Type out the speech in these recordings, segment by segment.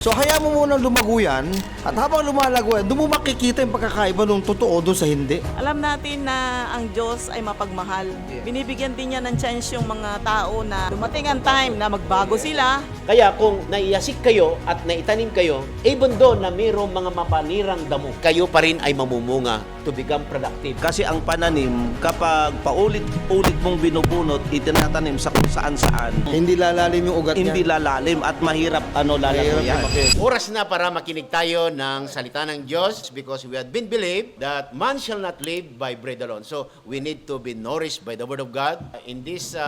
So hayaan mo munang lumago yan at habang lumalago yan, doon mo makikita yung pagkakaiba nung totoo doon sa hindi. Alam natin na ang Diyos ay mapagmahal. Binibigyan din niya ng chance yung mga tao na dumating ang time na magbago sila. Kaya kung naiyasik kayo at naitanim kayo, even though na mayroong mga mapanirang damo, kayo pa rin ay mamumunga to become productive. Kasi ang pananim, kapag paulit-ulit mong binubunot, itinatanim sa kung saan-saan, Hindi lalalim yung ugat hindi niya. lalalim at mahirap lalago yan. Oras na para makinig tayo ng salita ng Diyos because we have been believed that man shall not live by bread alone. So we need to be nourished by the Word of God. In this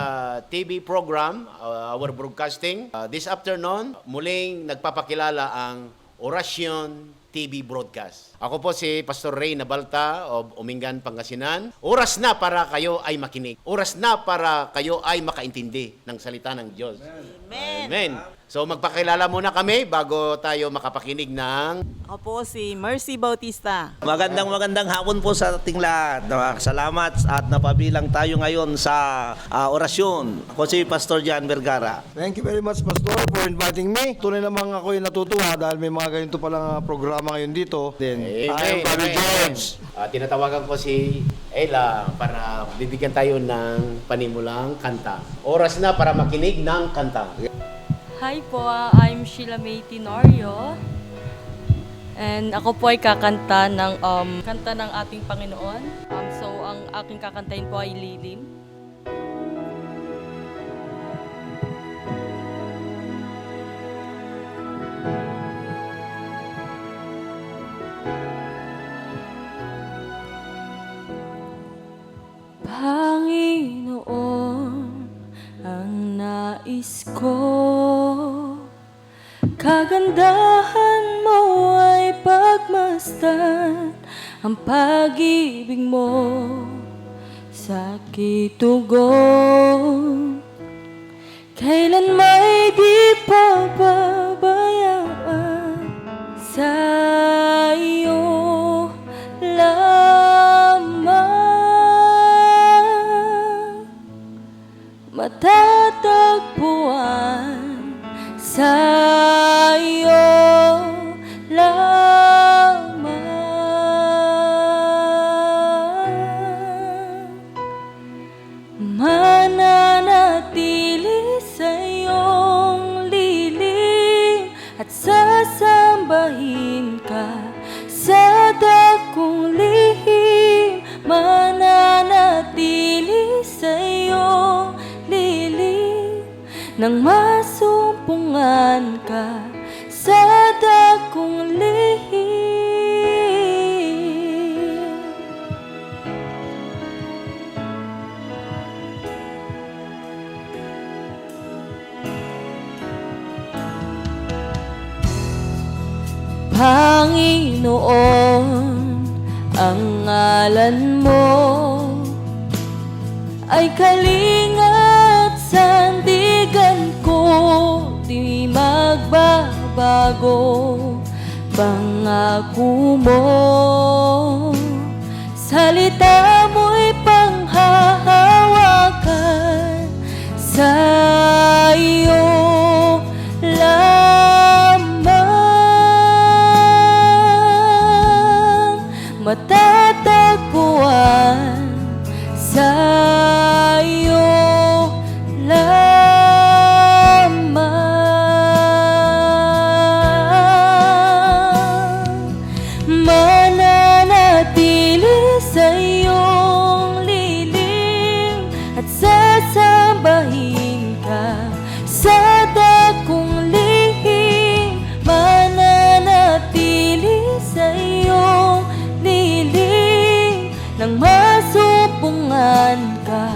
TV program, our broadcasting, this afternoon, muling nagpapakilala ang Orasyon TV broadcast. Ako po si Pastor Ray Nabalta of Umingan, Pangasinan. Oras na para kayo ay makinig. Oras na para kayo ay makaintindi ng salita ng Diyos. Amen. Amen. So magpakilala muna kami bago tayo makapakinig ng... Ako po si Mercy Bautista. Magandang hapon po sa ating lahat. Salamat at napabilang tayo ngayon sa orasyon. Ako si Pastor Jan Vergara. Thank you very much, Pastor, for inviting me. Tunay namang ako yung natutuwa dahil may mga ganito palang programa ngayon dito. Then, I am Brother George. Tinatawagan ko si Ella para bibigyan tayo ng panimulang kanta. Oras na para makinig ng kanta. Hi po, I'm Sheila May Tenorio. And ako po ay kakanta ng kanta ng ating Panginoon. So ang aking kakantahin po ay Lilim. Panginoon, ang nais ko, kagandahan mo ay pagmasdan ang pag-ibig mo sa kitugon. Kailan may di pababayaan sa iyo lamang matatagpuan sa iyo lamang, mananatili sa iyong lilim at sasambahin ka sa dakong lihim, mananatili sa iyong lilim nang masumpungan ka sa dakong lihim. Panginoon, ang ngalan mo ay kalingat sandigan ko, di magbabago pangako mo. Salita mo'y panghahawakan sa iyo lamang, matatagpuan sa iyo lamang, mananatili sa iyong lilim at sasambahin ka sa dakong lihim, mananatili sa iyong lilim nang masumpungan ka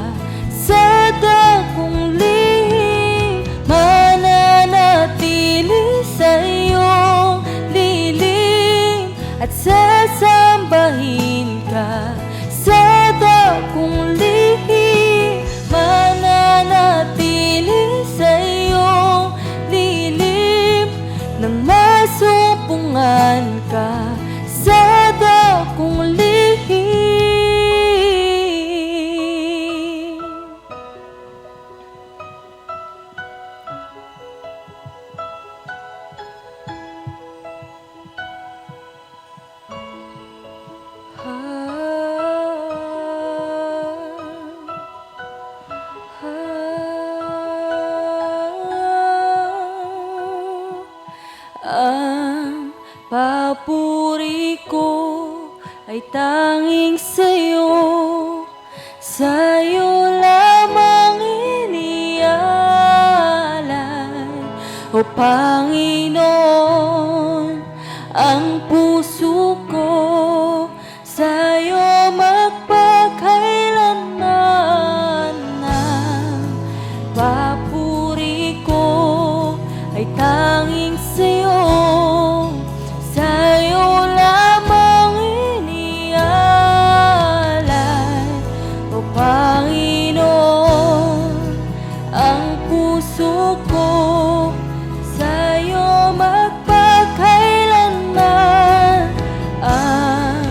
sa dakong lihim, mananatili sa iyong lilim at sasambahin ka sa dakong lihim, mananatili sa iyong lilim nang masumpungan ka sa dakong lihim. Ang papuri ko ay tanging sa'yo, sa'yo lamang inialay, O Panginoon, ang puso ko sa'yo magpakailanman. Ang papuri ko ay tanging sa'yo, sa'yo lamang inialay, O Panginoon, ang puso ko sa'yo magpakailanman. Ang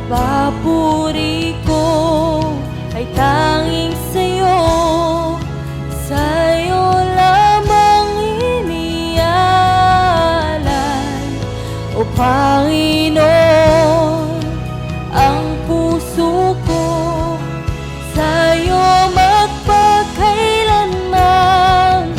papuri ko ay tanging sa'yo, sa'yo lamang inialay, O Panginoon, ang puso ko sa'yo magpakailanman.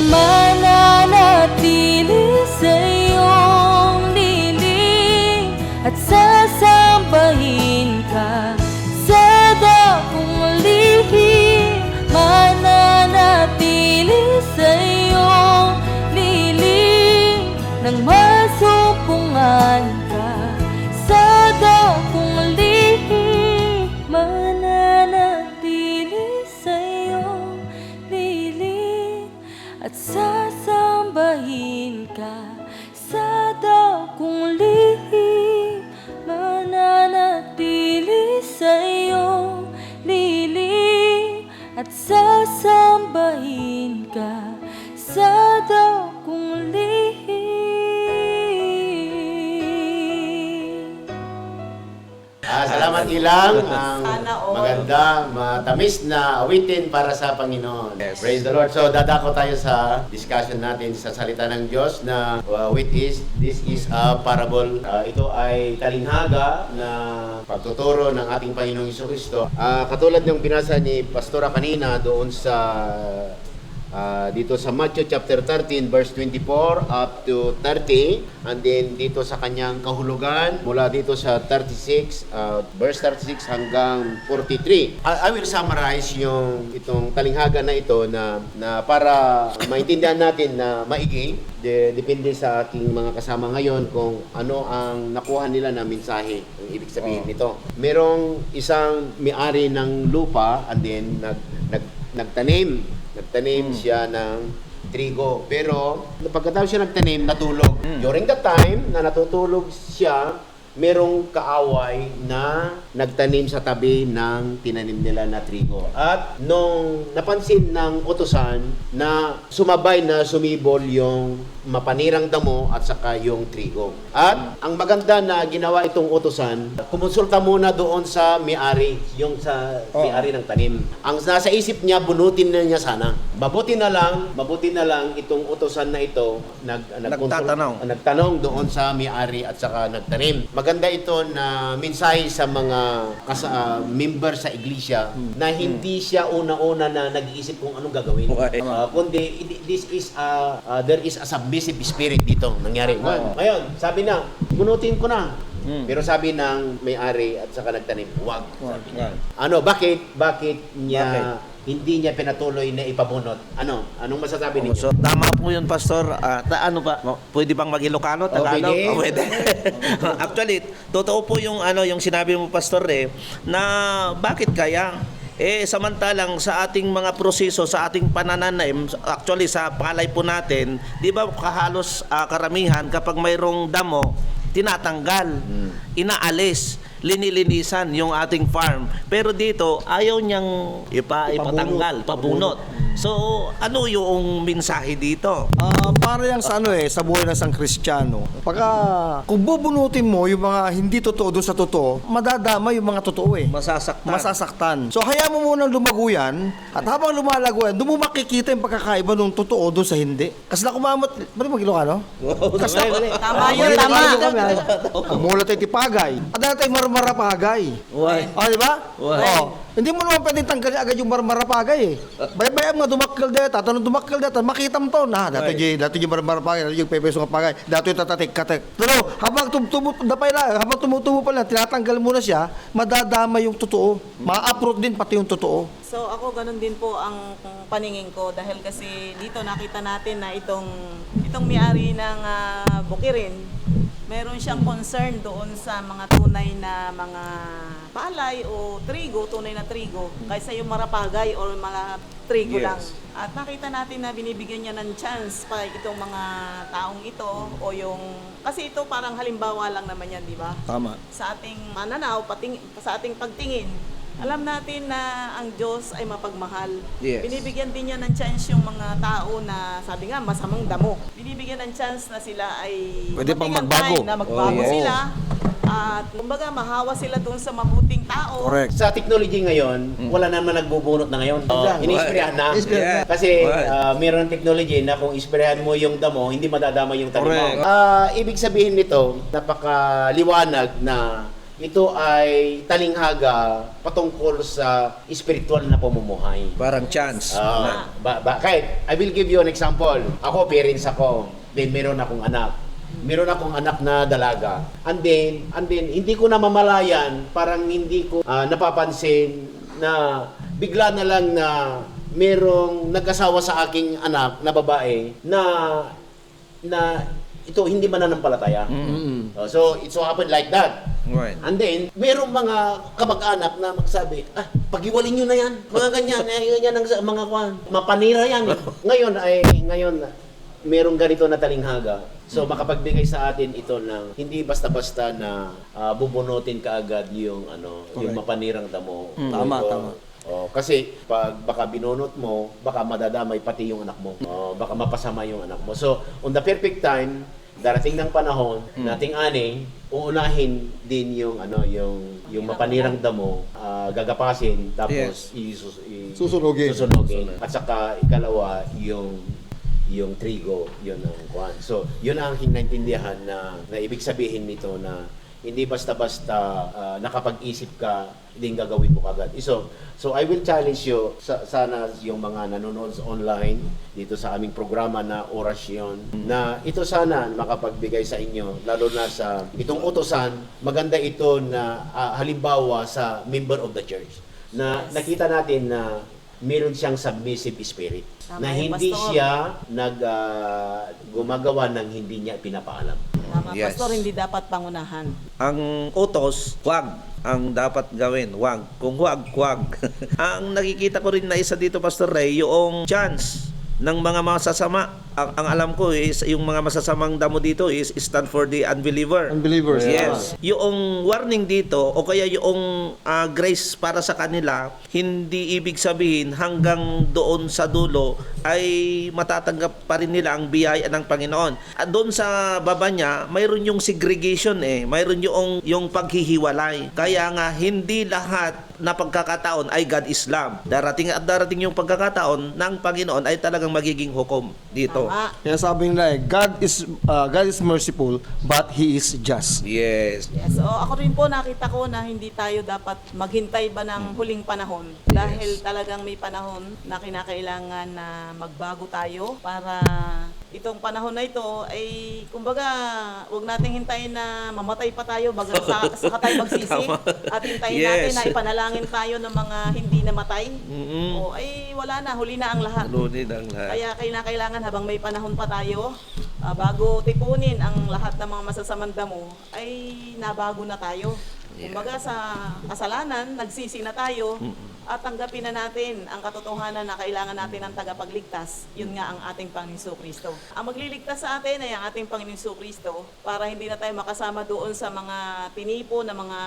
Mananatili sa iyong liling at sasambahin ka sa dakong lihim. Mananatili sa iyong liling nang masumpungan ka sa dakong lihim. Mananatili sa iyong liling at sasambahin ka sa dakong lihim. Mananatili sa iyong liling at sasambahin ka sa dakong lihim. Salamat ilang ang Sana all. maganda, matamis na awitin para sa Panginoon. Praise the Lord. So dadako tayo sa discussion natin sa salita ng Diyos na this is a parable. Ito ay talinghaga na pagtuturo ng ating Panginoong Jesucristo. Katulad ng binasa ni Pastora kanina doon sa dito sa Matthew chapter 13 verse 24 up to 30, and then dito sa kanyang kahulugan mula dito sa 36 verse 36 hanggang 43. I will summarize itong talinghaga na ito na para maintindihan natin na maigi. Depende sa aking mga kasama ngayon kung ano ang nakuha nila na mensahe, ang ibig sabihin nito. Merong isang may-ari ng lupa, and then nagtanim siya ng trigo. Pero pagkatapos siya nagtanim, natulog. During the time na natutulog siya, merong kaaway na nagtanim sa tabi ng tinanim nila na trigo. At nung napansin ng utusan na sumabay na sumibol yung mapanirang damo at saka yung trigo. At ang maganda na ginawa itong utusan, kumonsulta muna doon sa may-ari, yung sa may-ari ng tanim. Ang nasa isip niya, bunutin na niya sana. Mabuti na lang itong utusan na ito, nagtanong doon sa may-ari at saka nagtanim. Maganda ito na mensahe sa mga member sa iglesia na hindi siya una-una na nag-iisip kung anong gagawin. Kundi there is a submissive spirit dito nangyari. Ngayon, sabi na, bunutin ko na. Pero sabi ng may-ari at saka nagtanim, wag. Sabi niya. Bakit niya hindi niya pinatuloy na ipabunot? Anong masasabi ninyo? So tama po yun, Pastor. Pwede bang mag-Ilocano, Tagalog? Pwede. Pwede. Actually, totoo po yung sinabi mo, Pastor, na bakit kaya samantalang sa ating mga proseso, sa ating panananim, actually sa palay po natin, di ba halos karamihan kapag mayroong damo, tinatanggal, inaalis, linilinisan yung ating farm. Pero dito, ayaw niyang ipatanggal, pabunot. So, ano yung mensahe dito? Para yan sa sa buhay ng isang Kristiyano. Kung bubunutin mo yung mga hindi totoo doon sa totoo, madadama yung mga totoo Masasaktan. So, hayaan mo munang lumago yan, at habang lumalago yan, doon mo makikita yung pagkakaiba ng totoo doon sa hindi. Kasi na kumamot, ba't mag-Ilocano? Tama yun, tama. Kumulat tayo tipagay. At dahil tayo marmarapagay. Di ba? Hindi mo naman pwedeng tanggalin agad yung marmarapagay. Bayang dumakkel deta, tanong dumakkel deta, makita mo to na dati yung barapagay, dati yung pepeso nga pagay, dati yung tatatik katek. Pero habang tumutubo pa lang, tinatanggal mo na siya, madadama yung totoo. Ma-uproot din pati yung totoo. So ako ganun din po ang paningin ko dahil kasi dito nakita natin na itong may-ari ng Bukirin, meron siyang concern doon sa mga tunay na mga palay o trigo, tunay na trigo, kaysa yung marapagay o mga trigo lang. At nakita natin na binibigyan niya ng chance pa itong mga taong ito o yung, kasi ito parang halimbawa lang naman yan, di ba? Tama. Sa ating mananaw, sa ating pagtingin, alam natin na ang Diyos ay mapagmahal. Yes. Binibigyan din niya ng chance yung mga tao na sabi nga masamang damo. Binibigyan ng chance na sila ay Pwede pang matingang magbago. time na magbago sila. At kumbaga mahawa sila doon sa mabuting tao. Correct. Sa technology ngayon, wala naman nagbubunot na ngayon. Inisprehan na. Yeah. Kasi Right. mayroon technology na kung isprehan mo yung damo, hindi madadama yung tanim mo. Correct. Ibig sabihin nito, napakaliwanag na ito ay talinghaga patungkol sa spiritual na pamumuhay. Parang chance. Kahit, I will give you an example. Ako, parents ako. Then, meron akong anak. Meron akong anak na dalaga. And then hindi ko na mamalayan, parang hindi ko napapansin na bigla na lang na merong nag-asawa sa aking anak na babae na ito hindi mananampalataya. So, it so happened like that. Right. And then, merong mga kamag-anak na magsabi, pagiwalin nyo na yan. Mga ganyan, ganyan ang mga kwan. Mapanira yan. Ngayon, merong ganito na talinghaga. So, makapagbigay sa atin ito ng hindi basta-basta na bubunutin kaagad yung yung mapanirang damo. Tama, tama. Kasi pag baka binunot mo, baka madadamay pati yung anak mo. Baka mapasama yung anak mo. So, on the perfect time, darating ng panahon, nating ani, uunahin din yung mapanirang damo, gagapasin, tapos Susunugin. At saka ikalawa yung trigo, yun ang kuan. So, yun ang hinaintindihan na ibig sabihin nito na hindi basta-basta nakapag-isip ka, hindi gagawin mo kagad. So I will challenge you, sana yung mga nanonood online dito sa aming programa na orasyon, na ito sana makapagbigay sa inyo, lalo na sa itong utosan, maganda ito na halimbawa sa member of the church, na nakita natin na meron siyang submissive spirit. Tama, Na hindi Pastor. siya gumagawa ng hindi niya pinapaalam. Tama, Yes. Pastor, hindi dapat pangunahan. Ang utos, wag. Ang dapat gawin, wag. Kung wag, wag. Ang nakikita ko rin na isa dito, Pastor Ray, yung chance ng mga masasama. Ang alam ko is yung mga masasamang damo dito is stand for the unbeliever. Unbelievers. Yes. Yung warning dito o kaya yung grace para sa kanila, hindi ibig sabihin hanggang doon sa dulo ay matatanggap pa rin nila ang biyaya ng Panginoon. At doon sa baba niya, mayroon yung segregation mayroon yung paghihiwalay. Kaya nga hindi lahat na pagkakataon ay God is love. Darating yung pagkakataon ng Panginoon ay talagang magiging hukom dito. Tama. Kaya sabi nila God is merciful, but He is just. Yes. Yes, so ako rin po nakita ko na hindi tayo dapat maghintay ba ng huling panahon dahil talagang may panahon na kinakailangan na magbago tayo para itong panahon na ito ay kumbaga wag nating hintayin na mamatay pa tayo bago saka tayo magsisi at hintayin natin Yes. na ipanalangin tayo ng mga hindi namatay. O ay wala na, huli na ang lahat. Lunid ang lahat. Kaya kailangan habang may panahon pa tayo, bago tipunin ang lahat ng mga masasamang damo, ay nabago na tayo. Kumbaga sa kasalanan, nagsisi na tayo at tanggapin na natin ang katotohanan na kailangan natin ng tagapagligtas. Yun nga ang ating Panginoon Kristo. Ang magliligtas sa atin ay ang ating Panginoon Kristo para hindi na tayo makasama doon sa mga tinipo na mga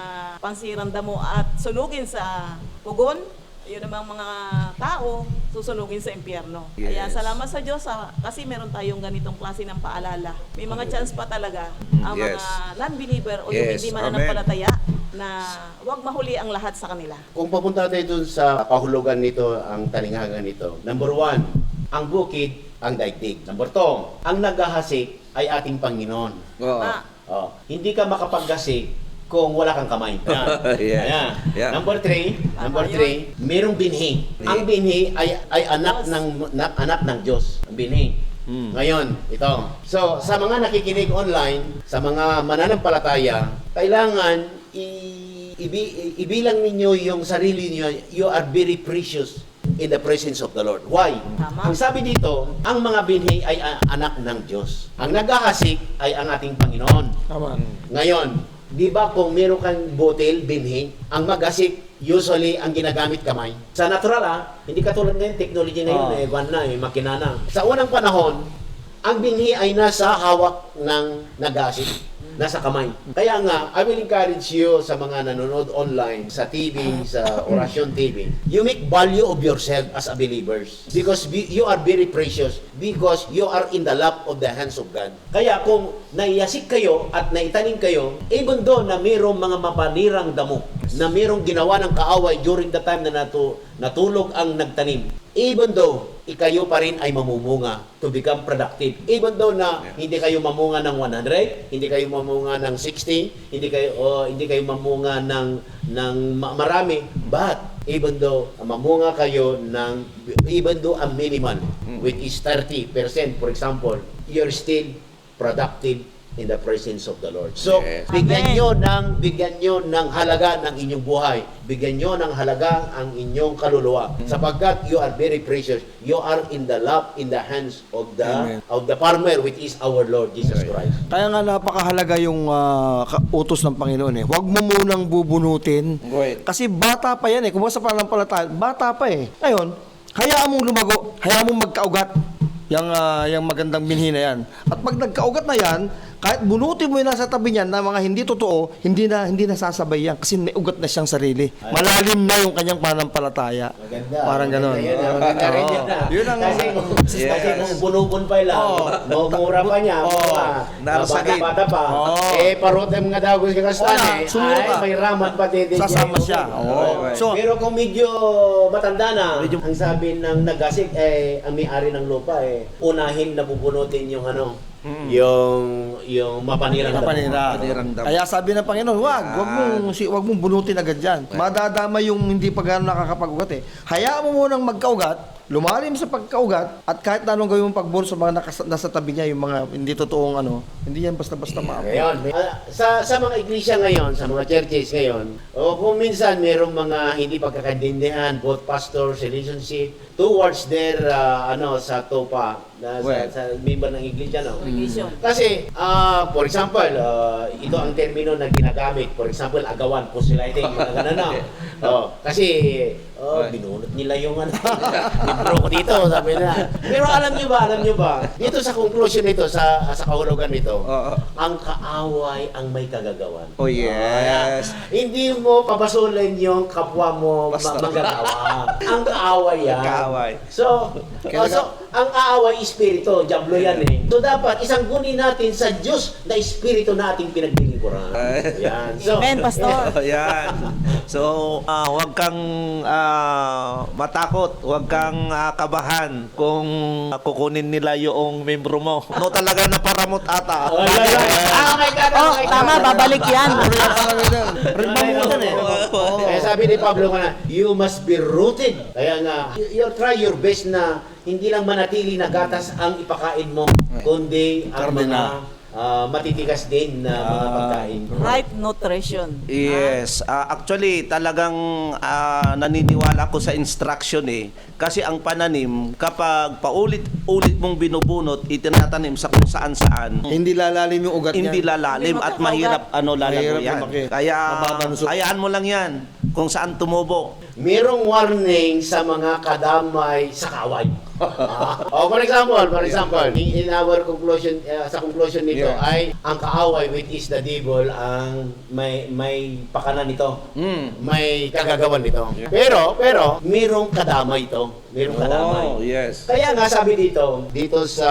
pansirang damo at sunugin sa pugon. Yun namang mga tao susunugin sa impyerno. Kaya Yes. salamat sa Diyos kasi meron tayong ganitong klase ng paalala. May mga chance pa talaga ang Yes. mga non-believer o yung Yes. hindi mananampalataya na huwag mahuli ang lahat sa kanila. Kung papunta tayo dun sa kahulugan nito, ang talinghaga nito, number 1, ang bukid, ang daigdig. Number 2, ang naghahasik ay ating Panginoon. Oo. Ah, Hindi ka makapaggasik kung wala kang kamay. Ayan. Yes. Ayan. Yeah. Number three, merong binhi. Ang binhi ay anak ng Diyos. Ang binhi. Ngayon, ito. So, sa mga nakikinig online, sa mga mananampalataya, kailangan ibilang ninyo yung sarili niyo. You are very precious in the presence of the Lord. Why? Tama. Ang sabi dito, ang mga binhi ay anak ng Diyos. Ang naghahasik ay ang ating Panginoon. Tama. Ngayon, di ba kung meron kang botel, binhi, ang maghasik, usually ang ginagamit kamay. Sa natural hindi katulad ngayon, technology ngayon, makina na. Sa unang panahon, ang binhi ay nasa hawak ng naghasik. Nasa kamay. Kaya nga, I will encourage you sa mga nanonood online, sa TV, sa Orasyon TV, you make value of yourself as a believers. Because you are very precious. Because you are in the lap of the hands of God. Kaya kung naiyasik kayo at naitanim kayo, even though na mayroong mga mapanirang damo, na mayroong ginawa ng kaaway during the time na natulog ang nagtanim, even though ikayo pa rin ay mamumunga to become productive. Even though na hindi kayo mamunga ng 100, hindi kayo mamunga ng 60, hindi kayo mamunga ng marami, but even though mamunga kayo ng even though a minimal, which is 30%, for example, you're still productive in the presence of the Lord. So, Yes. bigyan nyo ng halaga ng inyong buhay. Bigyan nyo ng halaga ang inyong kaluluwa. Sapagkat you are very precious. You are in the lap, in the hands of the farmer, which is our Lord Jesus Christ. Kaya nga napakahalaga yung utos ng Panginoon eh. Huwag mo munang bubunutin. Right. Kasi bata pa yan eh. Kung sa pananampalataya, bata pa eh. Ngayon, hayaan mong lumago, hayaan mong magkaugat yung magandang binhi na yan. At pag nagkaugat na yan, kahit bunutin mo yung nasa tabi niyan na mga hindi totoo, hindi na sasabay yan kasi may ugat na siyang sarili. Malalim na yung kanyang pananampalataya. Maganda. Parang ganon. Maganda rin Oo. yun na. Yun ang... Kasi kung bunubun pa lang, mura pa niya, Narasagin. bata pa, parutem nga daw gusto kastane, sumuro ka. may raman pa din. Sasama siya. Oo. So, Pero kung medyo matanda na, ang sabi ng nagasik, ang may-ari ng lupa, unahin na bubunutin yung yung mapanirang damo. Mapanirang damo. Kaya sabi ng Panginoon, wag mong bunutin agad yan. Madadama yung hindi pa gano'n nakakapag-ugat eh. Hayaan mo munang magkaugat, lumalim sa pagkaugat, at kahit na anong gawin mong pagbor sa mga nasa tabi niya, yung mga hindi totoong hindi yan basta-basta maapo. Ngayon, sa mga iglesia ngayon, sa mga churches ngayon, o kung minsan merong mga hindi pagkakaintindihan, both pastors, relationship, towards their, sa topa, sa member ng iglesia, no? Religion. Kasi, for example, ito ang termino na ginagamit. For example, agawan, pusiliting, mga ganun na. Kasi, binunot nila yung libro ko dito, sabi na. Pero alam nyo ba, dito sa conclusion nito, sa kahulugan nito, ang kaaway ang may kagagawan. Oh, yes. Hindi mo pabasulin yung kapwa mo manggagawa. Ang kaaway yan. Kaaway. So, ang aaway espiritu, diablo yan eh. So dapat isang gunin natin sa Diyos na espiritu na ating pinaglilingkuran. Yan. So, Amen, Pastor. Yan. So, huwag kang matakot, huwag kang kabahan kung kukunin nila yung membro mo. No, talaga na paramot ata. Oh my God! Oh, tama, babalik yan. Rin mamutan eh. Kaya sabi ni Pablo na, you must be rooted. Kaya nga, you try your best na hindi lang manatili na gatas ang ipakain mo, kundi ang mga matitikas din na mga pagkain. Right nutrition. Yes. Actually, talagang naniniwala ko sa instruction eh. Kasi ang pananim, kapag paulit-ulit mong binubunot, itinatanim sa kung saan-saan, Hindi lalalim yung ugat niya. hindi lalalim Hindi at makakaugat. mahirap lalago Mahirap yan. lumaki. Kaya Mababanso. hayaan mo lang yan kung saan tumubo. Merong warning sa mga kadamay sa kaway. For example, in our conclusion, sa conclusion nito ay ang kaaway, which is the devil, ang may pakanan nito. May kagagawan nito. Pero merong kadamay ito. Merong kadamay. Oh, yes. Kaya nga sabi dito sa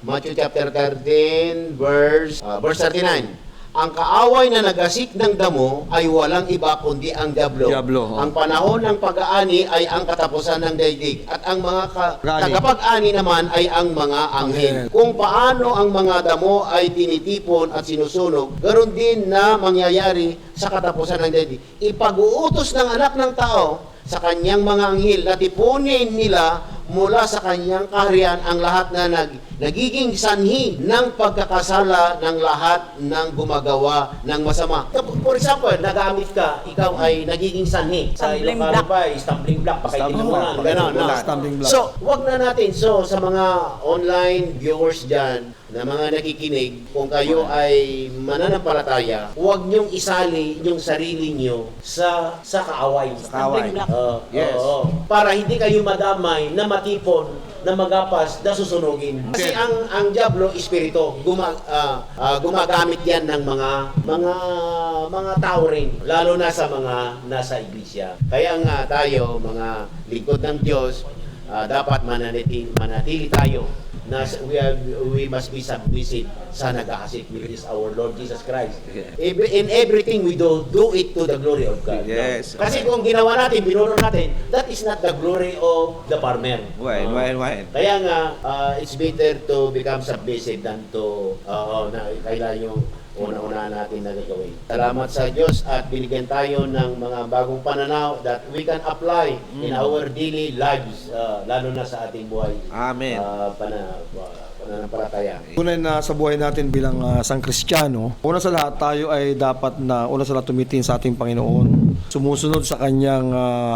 Matthew chapter 13 verse 39. ang kaaway na nagasik ng damo ay walang iba kundi ang diablo. Diablo, oh. Ang panahon ng pag-aani ay ang katapusan ng daigdig at ang mga Pag-aani. tagapag-ani naman ay ang mga anghel. Kung paano ang mga damo ay tinitipon at sinusunog, ganoon din na mangyayari sa katapusan ng daigdig. Ipag-uutos ng anak ng tao sa kanyang mga anghel na tipunin nila mula sa kanyang kaharian ang lahat na nagiging sanhi ng pagkakasala ng lahat ng gumagawa ng masama. For example, nagamit ka, ikaw ay nagiging sanhi. Sa Stumbling Ilocano block. pa, stumbling block. Pakaitin mo na. Ganon, no? Stumbling block. So, wag na natin. So, sa mga online viewers dyan, na mga nakikinig, kung kayo ay mananampalataya, huwag niyong isali yung sarili niyo sa kaaway. Stumbling block. Yes. Para hindi kayo madamay na matipon na magapas na susunugin. Kasi ang diablo espiritu gumagamit yan ng mga tao rin, lalo na sa mga nasa iglesia. Kaya nga tayo mga lingkod ng Diyos, dapat manatili tayo na we must be submissive sa nag-ahasik, which is our Lord Jesus Christ. In everything we do it to the glory of God. Yes. Kasi kung ginawa natin, binuro natin, that is not the glory of the farmer. Why? Kaya nga, it's better to become submissive than to, na kailangan yung una-una natin na gagawin. Salamat sa Diyos at binigyan tayo ng mga bagong pananaw that we can apply in our daily lives, lalo na sa ating buhay. Amen. Pananampalataya. Tunay na sa buhay natin bilang isang Kristiyano, una sa lahat tayo ay dapat na una sa lahat tumitingin sa ating Panginoon, sumusunod sa kanyang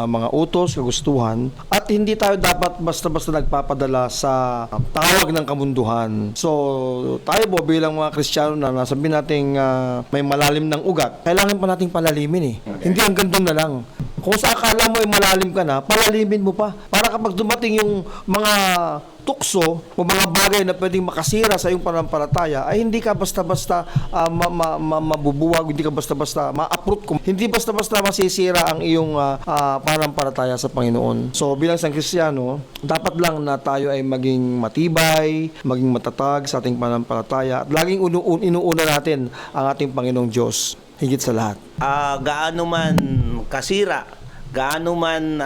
mga utos, kagustuhan, at hindi tayo dapat basta-basta nagpapadala sa tawag ng kamunduhan. So, tayo po bilang mga Kristiyano na nasabi nating may malalim ng ugat, kailangan pa nating palalimin Hindi hanggang doon na lang. Kung sa akala mo ay malalim ka na, palalimin mo pa. Para kapag dumating yung mga tukso o mga bagay na pwedeng makasira sa iyong pananampalataya, ay hindi ka basta-basta mabubuwag, hindi ka basta-basta ma-uproot, hindi basta-basta masisira ang iyong pananampalataya sa Panginoon. So bilang isang Kristiyano, dapat lang na tayo ay maging matibay, maging matatag sa ating pananampalataya at laging inuuna natin ang ating Panginoong Diyos higit sa lahat. Gaano man kasira, gaano man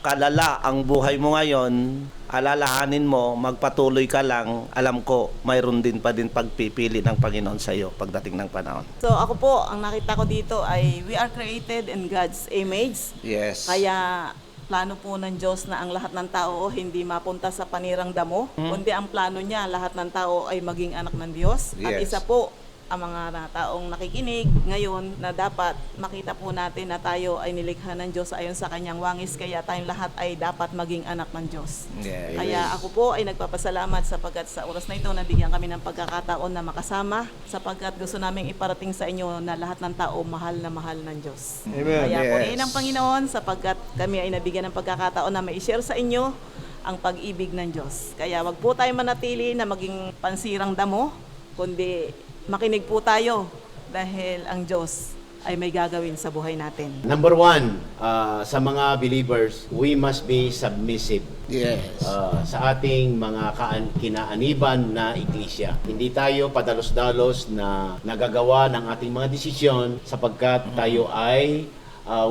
kalala ang buhay mo ngayon, alalahanin mo, magpatuloy ka lang. Alam ko, mayroon din pa din pagpipili ng Panginoon sa iyo pagdating ng panahon. So ako po, ang nakita ko dito ay we are created in God's image. Yes. Kaya plano po ng Diyos na ang lahat ng tao hindi mapunta sa panirang damo, kundi ang plano niya, lahat ng tao ay maging anak ng Diyos. At Yes. isa po, ang mga taong nakikinig ngayon na dapat makita po natin na tayo ay nilikha ng Diyos ayon sa kanyang wangis, kaya tayong lahat ay dapat maging anak ng Diyos. Yes. Kaya ako po ay nagpapasalamat sapagkat sa oras na ito nabigyan kami ng pagkakataon na makasama sapagkat gusto naming iparating sa inyo na lahat ng tao mahal na mahal ng Diyos. Amen. Kaya Yes. purihin ang Panginoon sapagkat kami ay nabigyan ng pagkakataon na ma-share sa inyo ang pag-ibig ng Diyos. Kaya wag po tayo manatili na maging pansirang damo, kundi makinig po tayo dahil ang Diyos ay may gagawin sa buhay natin. Number one, sa mga believers, we must be submissive. Yes. Sa ating mga kinaaniban na iglesia. Hindi tayo padalos-dalos na nagagawa ng ating mga desisyon sapagkat tayo ay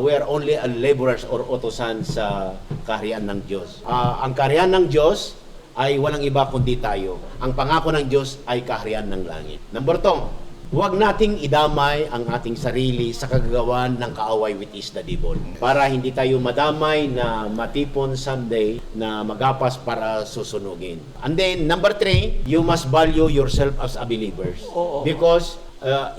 we are only laborers or utusan sa kaharian ng Diyos. Ang kaharian ng Diyos ay walang iba kundi tayo. Ang pangako ng Diyos ay kaharian ng langit. Number 2, huwag nating idamay ang ating sarili sa kagagawan ng kaaway, which is the devil. Para hindi tayo madamay na matipon someday na magapas para susunugin. And then, number 3, you must value yourself as a believer. Because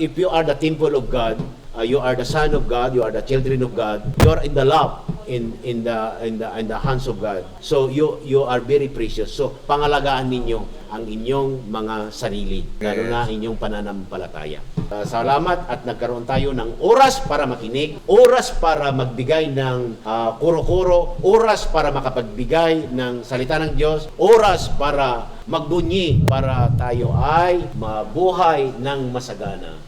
if you are the temple of God, you are the son of God, you are the children of God, you are in the love in the hands of God. So you are very precious. So pangalagaan ninyo ang inyong mga sarili, lalo na inyong pananampalataya. Salamat at nagkaroon tayo ng oras para makinig, oras para magbigay ng kuro-kuro, oras para makapagbigay ng salita ng Diyos, oras para magdunyi para tayo ay mabuhay ng masagana.